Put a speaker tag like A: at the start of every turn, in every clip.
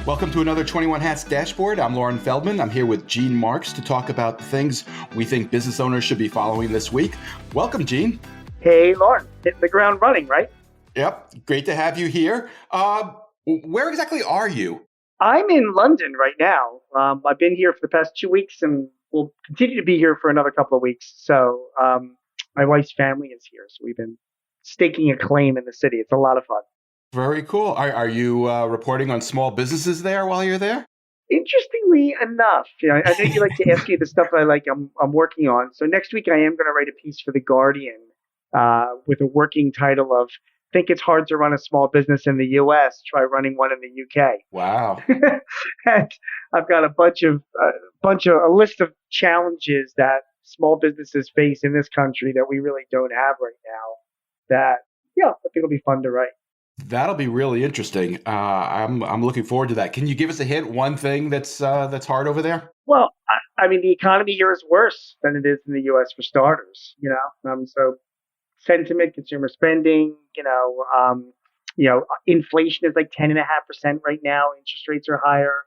A: Welcome to another 21 Hats Dashboard. I'm Loren Feldman. I'm here with Gene Marks to talk about the things we think business owners should be following this week. Welcome, Gene.
B: Hey, Loren. Hitting the ground running, right?
A: Yep. Great to have you here. Where exactly are you?
B: I'm in London right now. I've been here for the past 2 weeks and will continue to be here for another couple of weeks. So my wife's family is here. So we've been staking a claim in the city. It's a lot of fun.
A: Very cool. Are you reporting on small businesses there while you're there?
B: Interestingly enough, I know you like to ask me the stuff I'm working on. So next week I am going to write a piece for The Guardian with a working title of "Think It's Hard to Run a Small Business in the U.S. Try Running One in the U.K."
A: Wow.
B: And I've got a list of challenges that small businesses face in this country that we really don't have right now. That I think it'll be fun to write.
A: That'll be really interesting. I'm looking forward to that. Can you give us a hint? One thing that's hard over there?
B: Well, I mean, the economy here is worse than it is in the U.S. for starters. So sentiment, consumer spending. Inflation is like 10.5% right now. Interest rates are higher,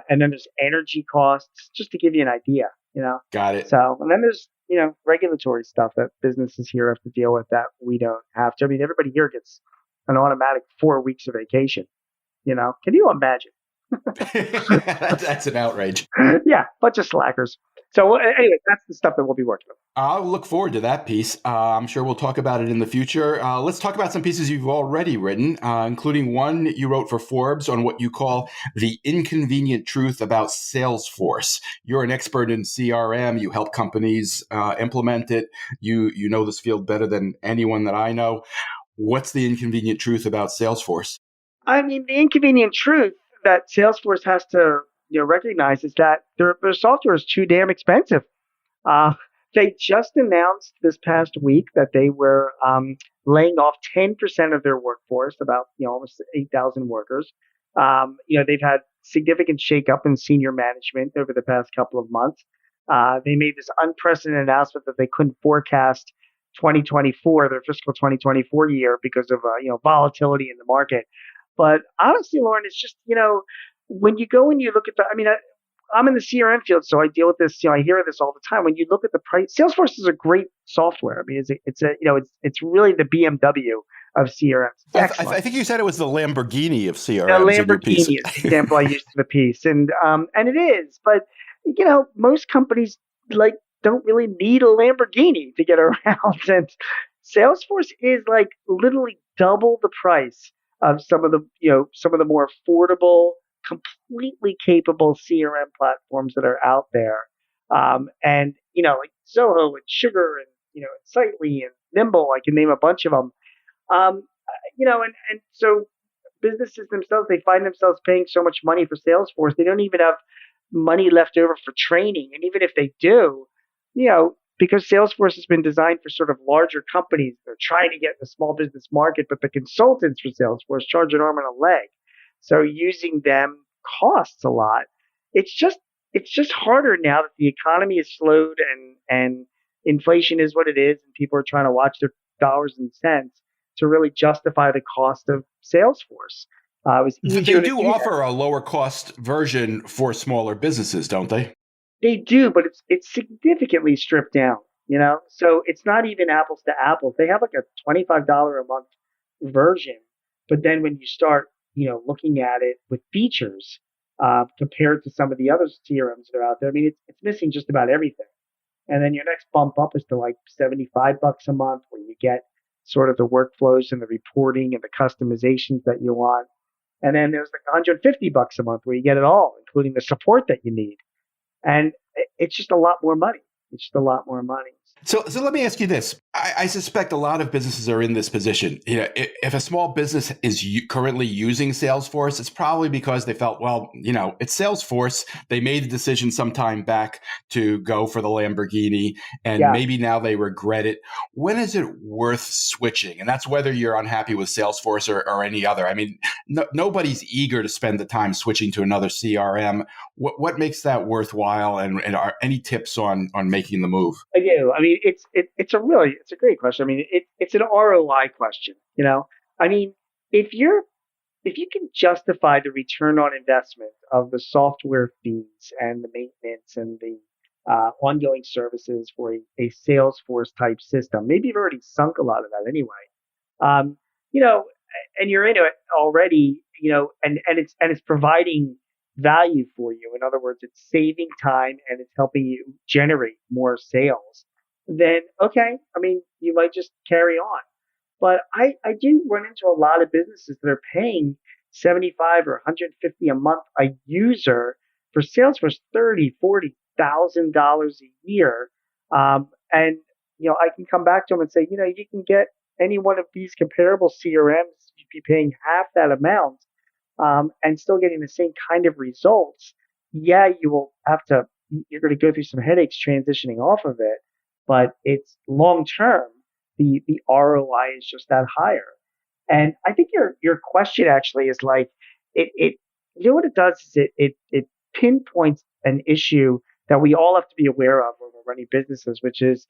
B: and then there's energy costs. Just to give you an idea,
A: Got it.
B: So, and then there's regulatory stuff that businesses here have to deal with that we don't have to. I mean, everybody here gets an automatic 4 weeks of vacation. Can you imagine?
A: That's an outrage.
B: Yeah, bunch of slackers. So anyway, that's the stuff that we'll be working on.
A: I'll look forward to that piece. I'm sure we'll talk about it in the future. Let's talk about some pieces you've already written, including one you wrote for Forbes on what you call the inconvenient truth about Salesforce. You're an expert in CRM. You help companies implement it. You know this field better than anyone that I know. What's the inconvenient truth about Salesforce?
B: I mean, the inconvenient truth that Salesforce has to recognize is that their software is too damn expensive. They just announced this past week that they were laying off 10% of their workforce, about almost 8,000 workers. They've had significant shakeup in senior management over the past couple of months. They made this unprecedented announcement that they couldn't forecast 2024, their fiscal 2024 year, because of volatility in the market. But honestly, Loren, it's just when you go and you look at I'm in the CRM field, so I deal with this. I hear this all the time. When you look at the price, Salesforce is a great software. I mean, it's really the BMW of CRM.
A: I think you said it was the Lamborghini of CRM.
B: The Lamborghini is the example I used in the piece, and it is. But most companies don't really need a Lamborghini to get around, and Salesforce is literally double the price of some of the more affordable, completely capable CRM platforms that are out there. And like Zoho and Sugar and Sightly and Nimble, I can name a bunch of them. And so businesses themselves, they find themselves paying so much money for Salesforce, they don't even have money left over for training. And even if they do, because Salesforce has been designed for sort of larger companies, they're trying to get in the small business market, but the consultants for Salesforce charge an arm and a leg. So using them costs a lot. It's just harder now that the economy is slowed and inflation is what it is, and people are trying to watch their dollars and cents to really justify the cost of Salesforce.
A: They do offer a lower cost version for smaller businesses, don't they?
B: They do, but it's significantly stripped down, So it's not even apples to apples. They have like a $25 a month version, but then when you start, looking at it with features compared to some of the other CRMs that are out there, I mean, it's missing just about everything. And then your next bump up is to like $75 a month, where you get sort of the workflows and the reporting and the customizations that you want. And then there's like $150 a month, where you get it all, including the support that you need. And it's just a lot more money. So
A: let me ask you this. I suspect a lot of businesses are in this position. If a small business is currently using Salesforce, it's probably because they felt, it's Salesforce. They made the decision some time back to go for the Lamborghini, and maybe now they regret it. When is it worth switching? And that's whether you're unhappy with Salesforce or any other. I mean, nobody's eager to spend the time switching to another CRM. What makes that worthwhile? And are any tips on making the move?
B: I do. I mean, it's a great question. I mean, it's an ROI question. I mean, if you're if you can justify the return on investment of the software fees and the maintenance and the ongoing services for a Salesforce type system, maybe you've already sunk a lot of that anyway. Um, you know, and you're into it already, and it's providing value for you. In other words, it's saving time and it's helping you generate more sales. Then okay, I mean, you might just carry on. But I do run into a lot of businesses that are paying 75 or 150 a month a user for Salesforce, 30, $40,000 a year. And I can come back to them and say, you can get any one of these comparable CRMs, you'd be paying half that amount, and still getting the same kind of results. Yeah, you're going to go through some headaches transitioning off of it, but it's long term. The ROI is just that higher. And I think your question actually is like it what it does is it pinpoints an issue that we all have to be aware of when we're running businesses, which is,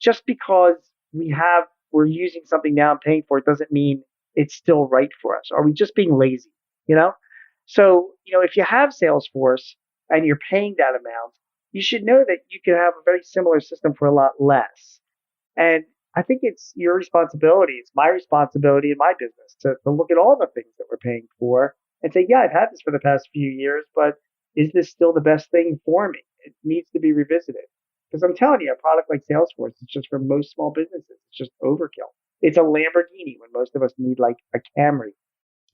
B: just because we're using something now and paying for it doesn't mean it's still right for us. Are we just being lazy? You know? So, if you have Salesforce and you're paying that amount, you should know that you can have a very similar system for a lot less. And I think it's your responsibility, it's my responsibility in my business to look at all the things that we're paying for and say, yeah, I've had this for the past few years, but is this still the best thing for me? It needs to be revisited. Because I'm telling you, a product like Salesforce, it's just for most small businesses, it's just overkill. It's a Lamborghini when most of us need like a Camry.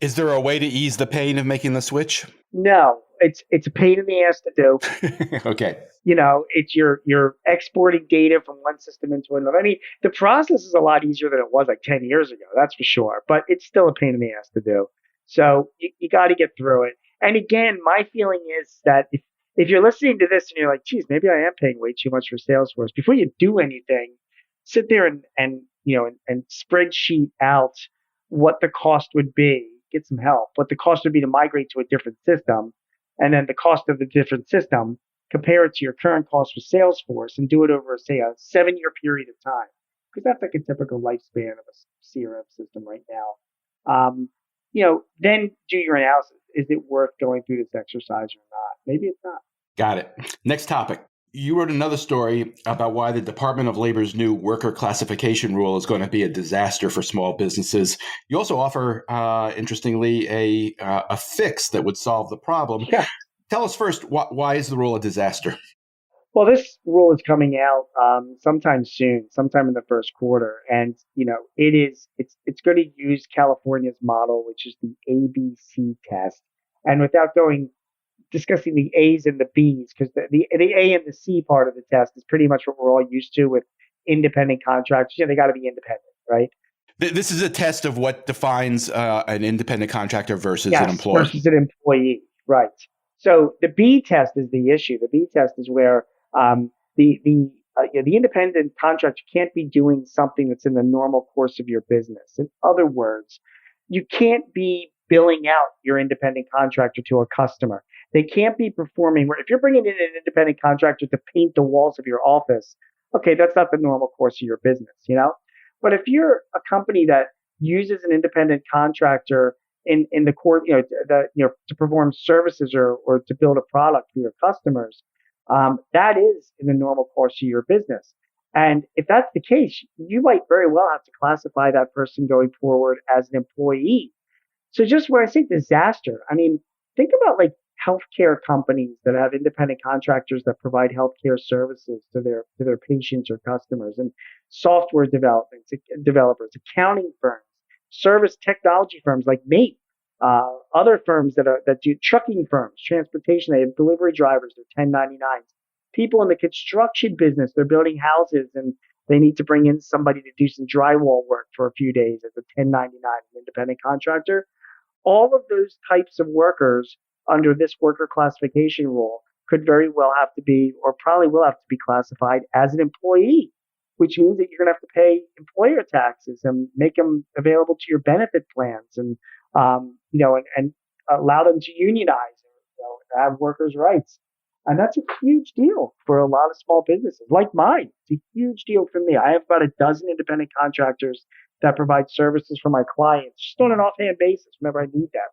A: Is there a way to ease the pain of making the switch?
B: No, it's a pain in the ass to do.
A: Okay.
B: It's you're exporting data from one system into another. I mean, the process is a lot easier than it was like 10 years ago, that's for sure, but it's still a pain in the ass to do. So you got to get through it. And again, my feeling is that if you're listening to this and you're like, geez, maybe I am paying way too much for Salesforce, before you do anything, sit there and spreadsheet out what the cost would be, get some help, what the cost would be to migrate to a different system, and then the cost of the different system, compare it to your current cost for Salesforce and do it over, say, a 7-year period of time, because that's like a typical lifespan of a CRM system right now. Then do your analysis. Is it worth going through this exercise or not? Maybe it's not.
A: Got it. Next topic. You wrote another story about why the Department of Labor's new worker classification rule is going to be a disaster for small businesses. You also offer, interestingly, a fix that would solve the problem.
B: Yeah.
A: Tell us first, why is the rule a disaster?
B: Well, this rule is coming out sometime soon, sometime in the first quarter, and it's going to use California's model, which is the ABC test. And without discussing the A's and the B's, because the A and the C part of the test is pretty much what we're all used to with independent contractors. They got to be independent, right?
A: This is a test of what defines an independent contractor versus an
B: Yes,
A: employee.
B: versus an employee, right? So the B test is the issue. The B test is where the independent contractor can't be doing something that's in the normal course of your business. In other words, you can't be billing out your independent contractor to a customer. They can't be performing. If you're bringing in an independent contractor to paint the walls of your office, okay, that's not the normal course of your business. But if you're a company that uses an independent contractor in the court, to perform services or to build a product for your customers, that is in the normal course of your business. And if that's the case, you might very well have to classify that person going forward as an employee. So just where I say disaster, I mean, think about like healthcare companies that have independent contractors that provide healthcare services to their patients or customers, and software developers, accounting firms, service technology firms like me, other firms that do trucking firms, transportation. They have delivery drivers. They're 1099s. People in the construction business. They're building houses and they need to bring in somebody to do some drywall work for a few days as a 1099, an independent contractor. All of those types of workers under this worker classification rule could very well have to be, or probably will have to be classified as an employee, which means that you're going to have to pay employer taxes and make them available to your benefit plans, and and allow them to unionize and have workers' rights. And that's a huge deal for a lot of small businesses like mine. It's a huge deal for me. I have about a dozen independent contractors that provide services for my clients just on an offhand basis whenever I need them.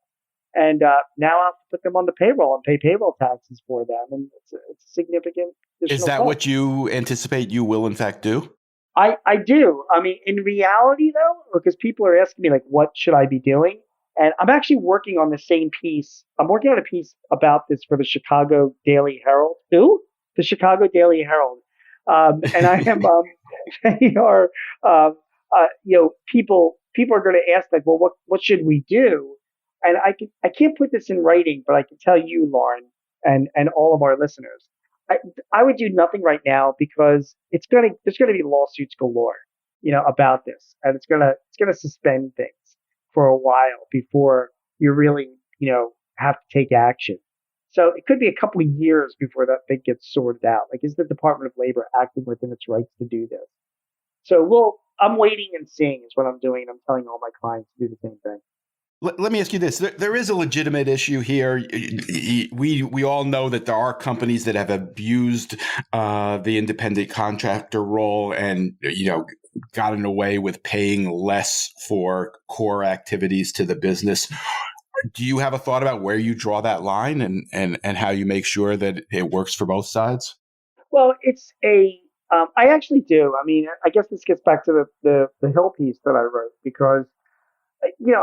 B: And now I have to put them on the payroll and pay payroll taxes for them. And it's a significant
A: Is
B: additional
A: that
B: cost.
A: what you anticipate you will in fact do?
B: I do. I mean, in reality, though, because people are asking me, like, what should I be doing? And I'm actually working on the same piece. I'm working on a piece about this for the Chicago Daily Herald. Who? The Chicago Daily Herald. And I am, they are, people are going to ask, like, well, what should we do? And I can't put this in writing, but I can tell you, Lauren, and all of our listeners. I, I would do nothing right now because there's gonna be lawsuits galore, about this, and it's gonna suspend things for a while before you really, have to take action. So it could be a couple of years before that thing gets sorted out. Like, is the Department of Labor acting within its rights to do this? So I'm waiting and seeing is what I'm doing. I'm telling all my clients to do the same thing.
A: Let me ask you this: there is a legitimate issue here. We all know that there are companies that have abused the independent contractor role, and gotten away with paying less for core activities to the business. Do you have a thought about where you draw that line, and how you make sure that it works for both sides?
B: Well, I actually do. I mean, I guess this gets back to the Hill piece that I wrote because you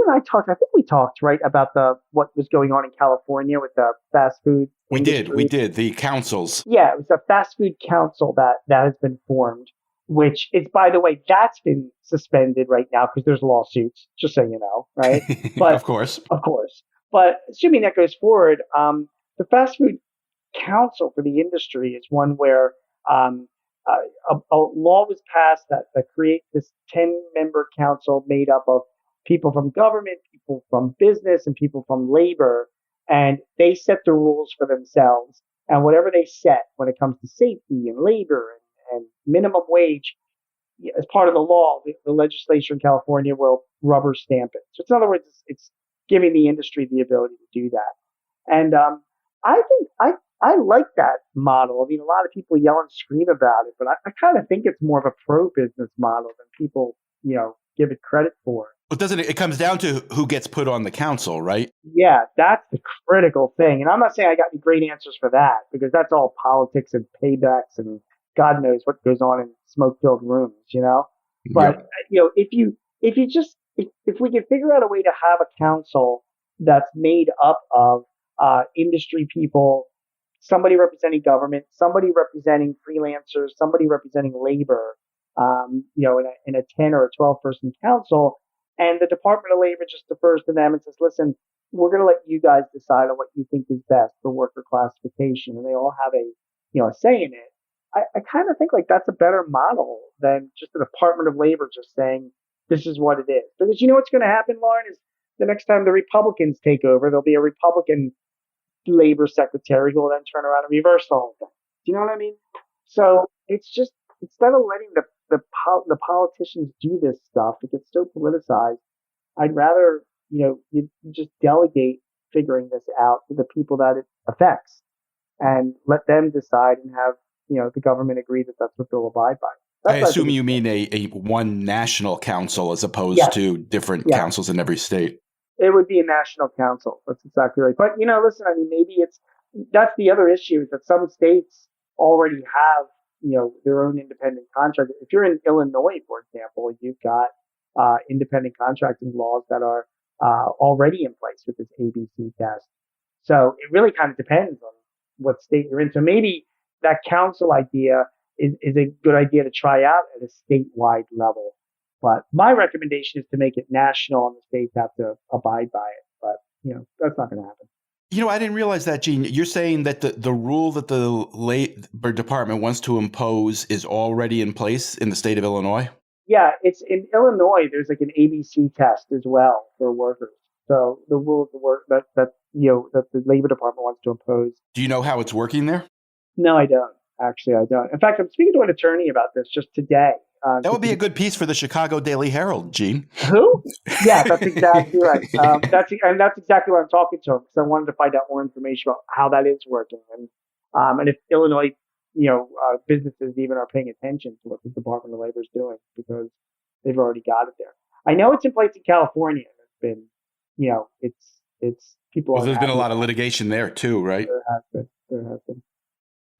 B: and I talked. I think we talked right about the what was going on in California with the fast food
A: We
B: industry.
A: did. The councils.
B: Yeah, it was a fast food council that has been formed, which is, by the way, that's been suspended right now because there's lawsuits. Just so you know, right? But
A: Of course.
B: of course, but assuming that goes forward, the fast food council for the industry is one where um, a law was passed that creates this 10-member council made up of people from government, people from business, and people from labor. And they set the rules for themselves. And whatever they set when it comes to safety and labor and minimum wage, as part of the law, the legislature in California will rubber stamp it. So, in other words, it's giving the industry the ability to do that. And I think I like that model. I mean, a lot of people yell and scream about it, but I kind of think it's more of a pro business model than people, give it credit for.
A: But doesn't it? It comes down to who gets put on the council, right?
B: Yeah, that's the critical thing. And I'm not saying I got any great answers for that because that's all politics and paybacks and God knows what goes on in smoke-filled rooms. But
A: Yep.
B: if we can figure out a way to have a council that's made up of industry people, somebody representing government, somebody representing freelancers, somebody representing labor, in a 10 or a 12-person council, and the Department of Labor just defers to them and says, listen, we're going to let you guys decide on what you think is best for worker classification. And they all have a say in it. I kind of think like that's a better model than just the Department of Labor just saying, this is what it is. Because you know what's going to happen, Lauren, is the next time the Republicans take over, there'll be a Republican labor secretary who will then turn around and reverse the whole thing. Do you know what I mean? So it's just instead of letting the politicians do this stuff, it gets so politicized. I'd rather you just delegate figuring this out to the people that it affects and let them decide and have the government agree that that's what they'll abide by.
A: I
B: That's what I think.
A: assume you mean a one national council as opposed
B: Yes,
A: to different
B: yes.
A: councils in every state.
B: It would be a national council. That's exactly right. But listen, I mean, maybe that's the other issue is that some states already have their own independent contractor. If you're in Illinois, for example, you've got independent contracting laws that are already in place with this ABC test. So it really kind of depends on what state you're in. So maybe that council idea is a good idea to try out at a statewide level. But my recommendation is to make it national and the states have to abide by it. But, that's not going to happen.
A: I didn't realize that, Gene. You're saying that the rule that the Labor Department wants to impose is already in place in the state of Illinois?
B: Yeah, it's in Illinois. There's like an ABC test as well for workers. So the rule of the work that the Labor Department wants to impose.
A: Do you know how it's working there?
B: No, I don't. Actually, I don't. In fact, I'm speaking to an attorney about this just today.
A: That would be a good piece for the Chicago Daily Herald, Gene.
B: Who? Yeah, that's exactly right. That's exactly what I'm talking to him because I wanted to find out more information about how that is working and if Illinois, businesses even are paying attention to what the Department of Labor is doing because They've already got it there. I know it's in place in California. It's been, it's people
A: Well,
B: aren't
A: there's been a
B: happy
A: lot of
B: about it.
A: litigation there too, right?
B: There has been. There has been.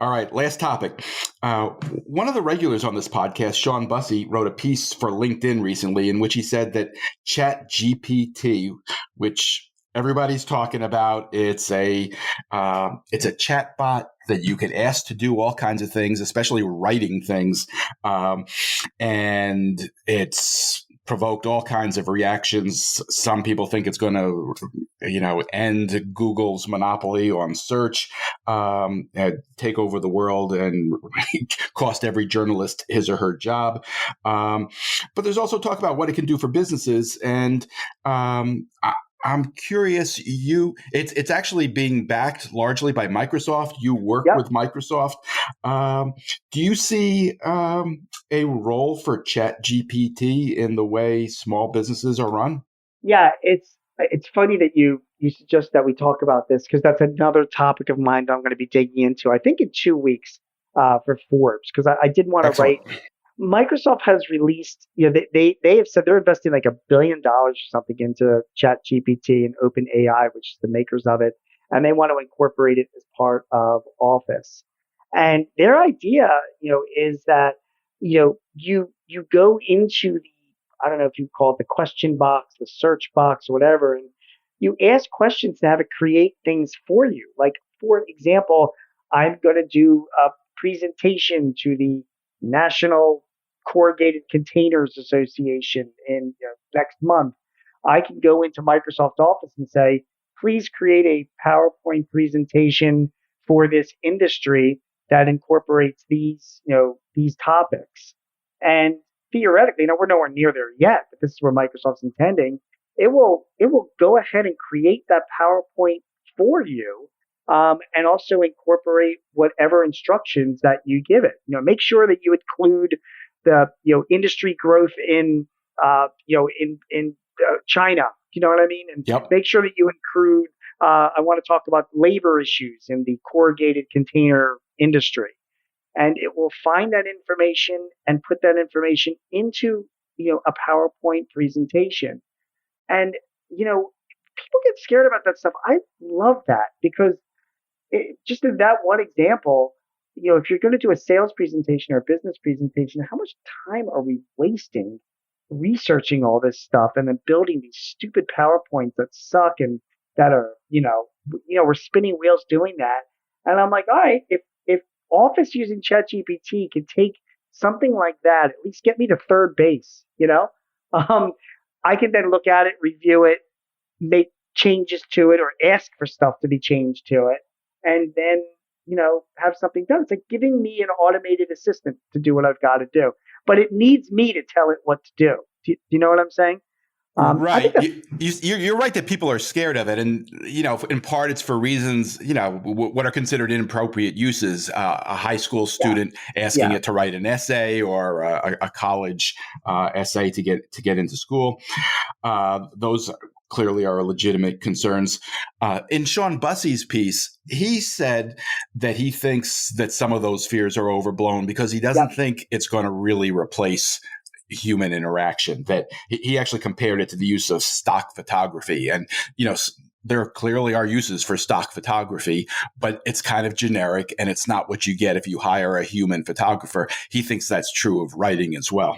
A: All right, last topic. One of the regulars on this podcast, Sean Bussey, wrote a piece for LinkedIn recently in which he said that ChatGPT, which everybody's talking about, it's a chat bot that you can ask to do all kinds of things, especially writing things, and it's provoked all kinds of reactions. Some people think it's going to, end Google's monopoly on search, take over the world, and cost every journalist his or her job. But there's also talk about what it can do for businesses, and I'm curious. It's actually being backed largely by Microsoft. You work
B: Yep.
A: with Microsoft. Do you see a role for ChatGPT in the way small businesses are run?
B: Yeah, it's funny that you suggest that we talk about this because that's another topic of mine that I'm going to be digging into. I think in 2 weeks for Forbes because I did want to
A: Excellent.
B: write. Microsoft has released, they have said they're investing like $1 billion or something into ChatGPT and OpenAI, which is the makers of it, and they want to incorporate it as part of Office. And their idea, is that you go into the, I don't know if you call it the question box, the search box, or whatever, and you ask questions to have it create things for you. Like for example, I'm going to do a presentation to the National Corrugated Containers Association in next month. I can go into Microsoft Office and say, please create a PowerPoint presentation for this industry that incorporates these topics. And theoretically, we're nowhere near there yet, but this is where Microsoft's intending. It will go ahead and create that PowerPoint for you, and also incorporate whatever instructions that you give it. Make sure that you include the industry growth in China. You know what I mean? And
A: Yep.
B: make sure that you include. I want to talk about labor issues in the corrugated container industry, and it will find that information and put that information into a PowerPoint presentation. And people get scared about that stuff. I love that because just in that one example, if you're going to do a sales presentation or a business presentation, how much time are we wasting researching all this stuff and then building these stupid PowerPoints that suck and that are, we're spinning wheels doing that. And I'm like, all right, if Office using ChatGPT can take something like that, at least get me to third base, um, I can then look at it, review it, make changes to it or ask for stuff to be changed to it and then have something done. It's like giving me an automated assistant to do what I've got to do, but it needs me to tell it what to do. Do you know what I'm saying? I think
A: Right.
B: that's
A: You're right that people are scared of it. And, in part it's for reasons, what are considered inappropriate uses. A high school
B: yeah,
A: student asking
B: yeah,
A: it to write an essay or a college essay to get into school. Those clearly are legitimate concerns. In Sean Bussey's piece, he said that he thinks that some of those fears are overblown because he
B: yeah,
A: doesn't think it's going to really replace human interaction. That he actually compared it to the use of stock photography. And, there clearly are uses for stock photography, but it's kind of generic and it's not what you get if you hire a human photographer. He thinks that's true of writing as well.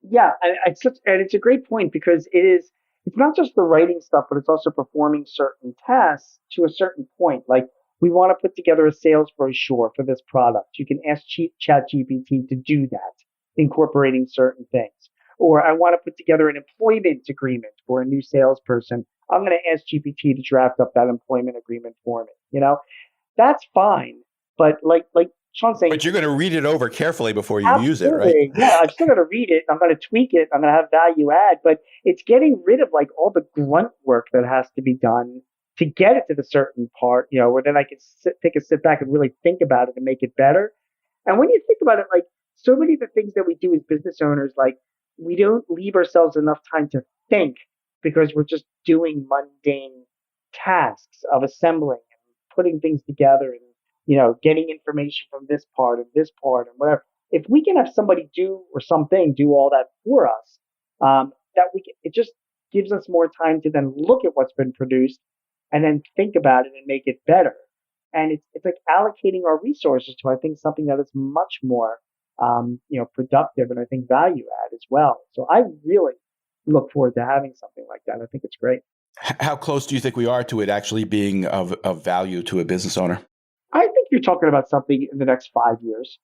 B: yeah. And it's a great point because it's not just the writing stuff, but it's also performing certain tasks to a certain point. Like we want to put together a sales brochure for this product. You can ask ChatGPT to do that, incorporating certain things. Or I want to put together an employment agreement for a new salesperson. I'm going to ask GPT to draft up that employment agreement for me. That's fine. But like Sean's saying,
A: But you're going to read it over carefully before you use it, right?
B: absolutely. Yeah, I'm still going to read it. I'm going to tweak it. I'm going to have value add, but it's getting rid of like all the grunt work that has to be done to get it to the certain part, where then I can take a sit back and really think about it and make it better. And when you think about it, like so many of the things that we do as business owners, like we don't leave ourselves enough time to think because we're just doing mundane tasks of assembling and putting things together and getting information from this part and whatever. If we can have somebody do or something do all that for us, it just gives us more time to then look at what's been produced and then think about it and make it better. And it's like allocating our resources to, I think, something that is much more, productive and I think value add as well. So I really look forward to having something like that. I think it's great.
A: How close do you think we are to it actually being of value to a business owner?
B: I think you're talking about something in the next 5 years.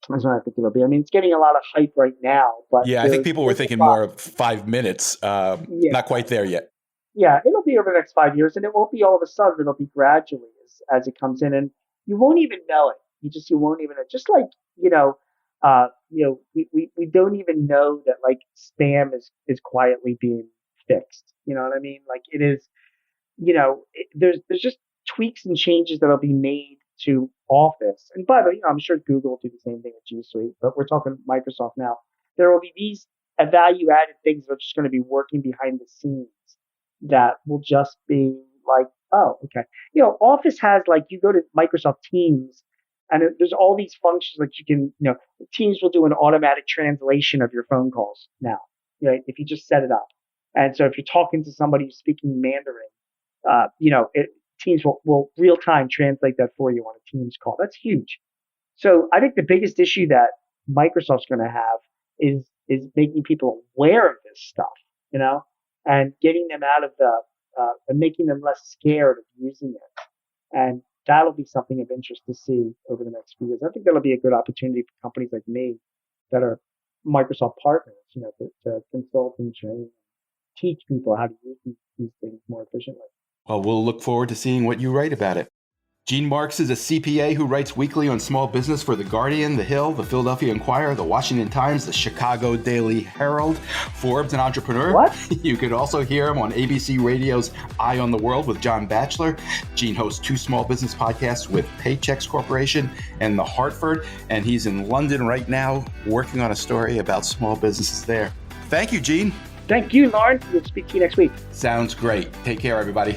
B: That's what I think it'll be. I mean, it's getting a lot of hype right now, but
A: Yeah, I think people were thinking more of 5 minutes.
B: Yeah,
A: Not quite there yet.
B: yeah, it'll be over the next 5 years, and it won't be all of a sudden. It'll be gradually as it comes in, and you won't even know it. You won't even know. Just like we don't even know that like spam is quietly being fixed. You know what I mean? Like it is. There's just tweaks and changes that'll be made to Office. And by the way, I'm sure Google will do the same thing with G Suite, but we're talking Microsoft now. There will be these value added things that are just going to be working behind the scenes that will just be like, oh, okay. Office has like, you go to Microsoft Teams and there's all these functions like you can, Teams will do an automatic translation of your phone calls now, right? If you just set it up. And so if you're talking to somebody who's speaking Mandarin, Teams will real time translate that for you on a Teams call. That's huge. So I think the biggest issue that Microsoft's going to have is making people aware of this stuff, and getting them out of and making them less scared of using it. And that'll be something of interest to see over the next few years. I think that'll be a good opportunity for companies like me that are Microsoft partners, to consult and train, teach people how to use these things more efficiently.
A: Well, we'll look forward to seeing what you write about it. Gene Marks is a CPA who writes weekly on small business for The Guardian, The Hill, The Philadelphia Inquirer, The Washington Times, The Chicago Daily Herald, Forbes, and Entrepreneur.
B: What?
A: You could also hear him on ABC Radio's Eye on the World with John Batchelor. Gene hosts 2 small business podcasts with Paychex Corporation and The Hartford, and he's in London right now working on a story about small businesses there. Thank you, Gene.
B: Thank you, Loren. We'll speak to you next week.
A: Sounds great. Take care, everybody.